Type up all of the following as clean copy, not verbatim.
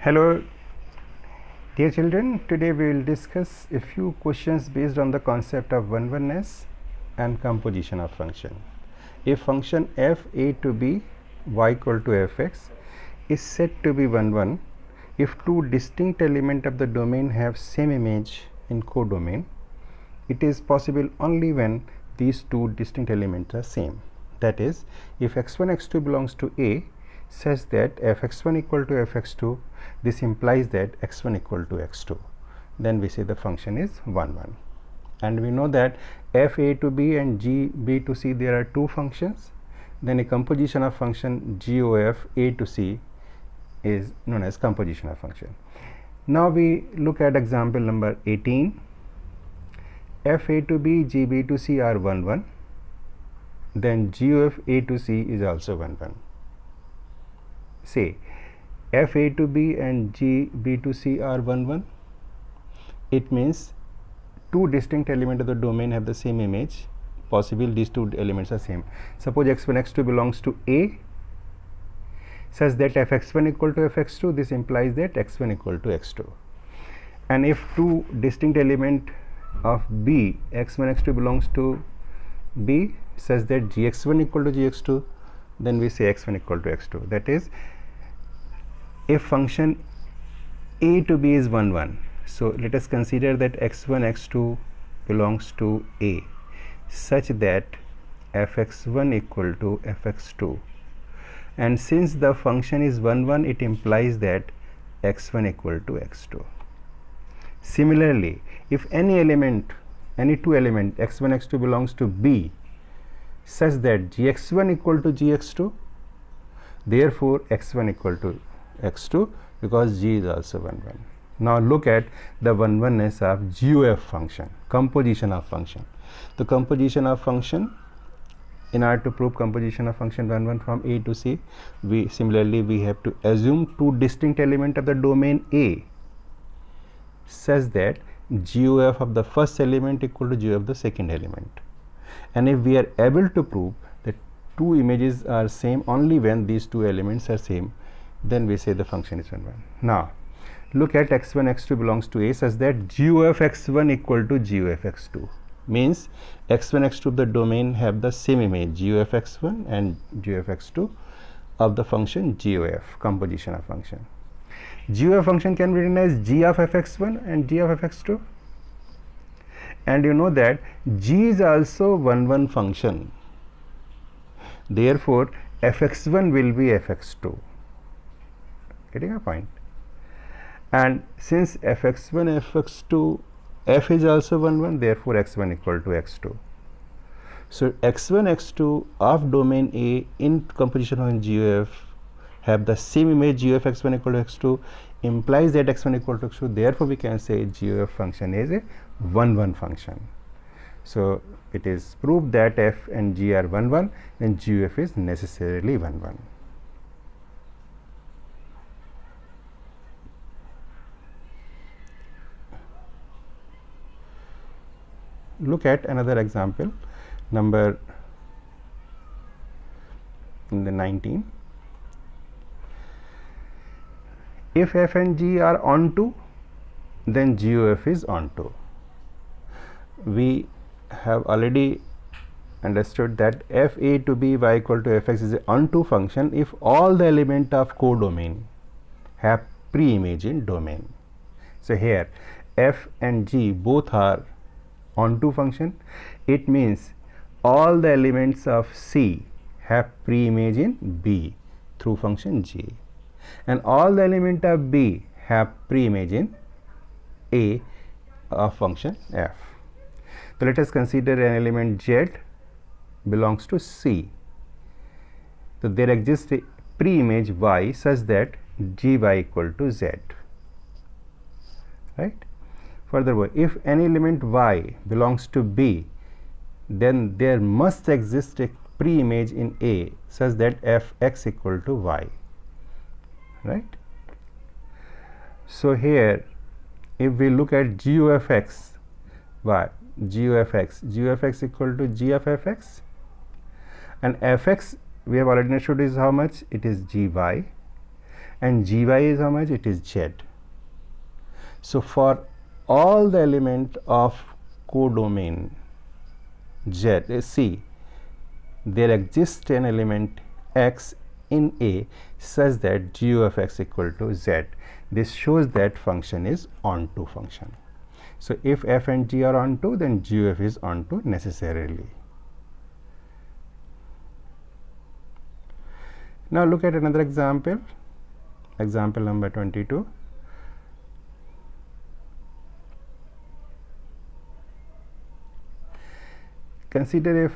Hello dear children, today we will discuss a few questions based on the concept of one-oneness and composition of function. If function f a to b y equal to fx is said to be 1-1 if two distinct elements of the domain have same image in codomain. It is possible only when these two distinct elements are same. That is, if x1 x2 belongs to A such that fx1 equal to fx2, this implies that x1 equal to x2, then we say the function is 1-1. And we know that f a to b and g b to c, there are two functions, then a composition of function g o f a to c is known as composition of function. Now we look at example number 18. f a to b, g b to c are 1-1, then g of a to c is also 1-1. Say f a to b and g b to c are 1-1, it means two distinct elements of the domain have the same image. Possible these two elements are same. Suppose x1 x2 belongs to A such that fx1 equal to fx2, this implies that x1 equal to x2. And if two distinct element of B, x1 x2 belongs to B such that gx1 equal to gx2, then we say x1 equal to x2. That is, if function a to b is 1-1, so let us consider that x1 x2 belongs to A such that fx1 equal to fx2, and since the function is 1-1, it implies that x1 equal to x2. Similarly, if any two element x1 x2 belongs to B such that gx1 equal to gx2, therefore x1 equal to x2 because g is also 1-1. Now look at the one-oneness of GOF function, composition of function. The composition of function, in order to prove composition of function 1-1 from A to C, we have to assume two distinct elements of the domain A such that GOF of the first element equal to GOF of the second element. And if we are able to prove that two images are same only when these two elements are same, then we say the function is 1-1. Now look at x1 x2 belongs to A such that GOF x1 equal to GOF x2, means x1 x2 of the domain have the same image GOF x1 and GOF x2 of the function GOF, composition of function. GOF function can be written as g of fx1 and g of fx2, and you know that g is also 1-1 function, therefore fx1 will be fx2. Getting a point? And since fx1 fx2 f is also 1-1, therefore x1 equal to x2. So x1 x2 of domain A in composition on GOF have the same image GOF x1 equal to x2, implies that x1 equal to x2, therefore we can say GOF function is a 1-1 function. So it is proved that f and g are 1-1, then GOF is necessarily 1-1. Look at another example, number 19. If f and g are onto, then GOF is onto. We have already understood that f a to b y equal to fx is an onto function if all the elements of codomain have pre-image in domain. So here f and g both are onto function. It means all the elements of C have pre-image in B through function G, and all the elements of B have pre-image in A of function F. So let us consider an element Z belongs to C. So there exists a pre-image Y such that GY equal to Z, right? Furthermore, if any element y belongs to B, then there must exist a pre-image in A such that fx equal to y, right? So here if we look at g of x, g of x equal to g of fx, and fx we have already understood is how much, it is gy, and gy is how much? It is z. So for all the element of codomain C, there exists an element x in A such that g of x equal to z. This shows that function is onto function. So if f and g are onto, then g of is onto necessarily. Now look at another example, example number 22. Consider a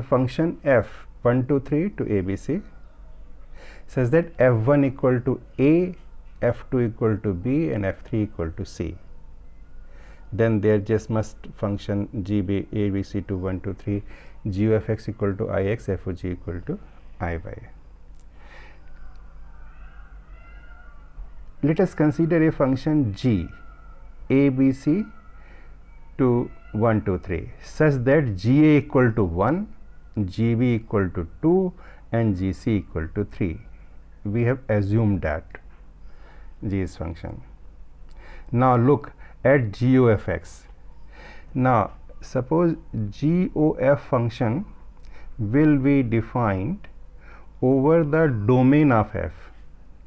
function f 1 2 3 to abc such that f1 equal to a, f2 equal to b, and f3 equal to c. Then there just must function g be abc to 1 2 3, g of x equal to ix, f of g equal to iy. Let us consider a function g abc to 1 2 3 such that ga equal to 1, gb equal to 2, and gc equal to 3. We have assumed that g is function. Now look at g of x. Now suppose g of function will be defined over the domain of f.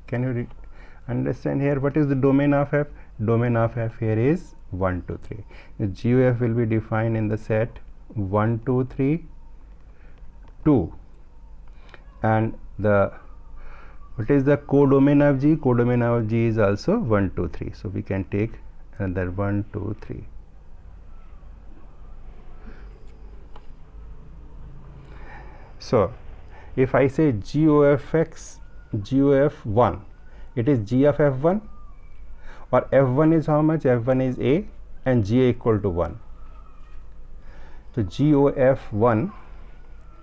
Can you understand here what is the domain of f? Domain of f here is 1 2 3. The g of f will be defined in the set 1 2 3 2, and the what is the codomain of g? Codomain of g is also 1 2 3. So we can take another 1 2 3. So if I say g of x, g of f1, it is g of f1, or f1 is how much? F1 is a and g equal to 1. So g of f1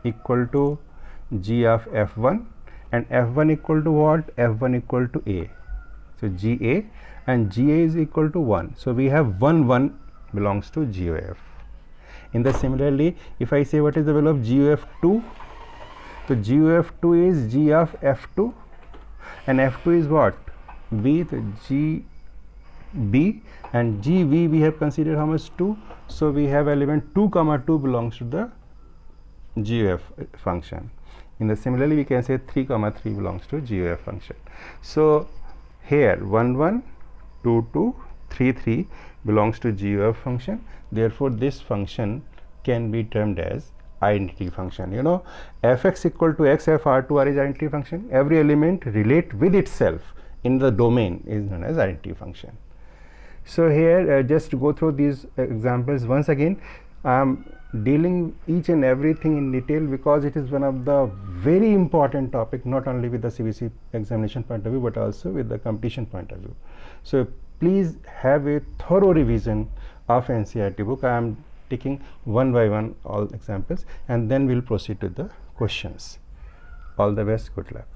equal to g of f1, and f1 equal to what? F1 equal to a. So ga, and ga is equal to 1. So we have 1 1 belongs to g of f. In the similarly, if I say what is the value of g of f2, so g of f2 is g of f2, and f2 is what? B. So g b, and gv we have considered how much? 2. So we have element 2 comma 2 belongs to the g of f function. In the similarly, we can say 3 comma 3 belongs to g of f function. So here 1 1 2 2 3 3 belongs to g of f function. Therefore this function can be termed as identity function. You know, fx equal to x, f r2 r is identity function. Every element relate with itself in the domain is known as identity function. So here just to go through these examples once again, I am dealing each and everything in detail because it is one of the very important topic, not only with the CBC examination point of view but also with the competition point of view. So please have a thorough revision of NCERT book. I am taking one by one all examples, and then we will proceed to the questions. All the best, good luck.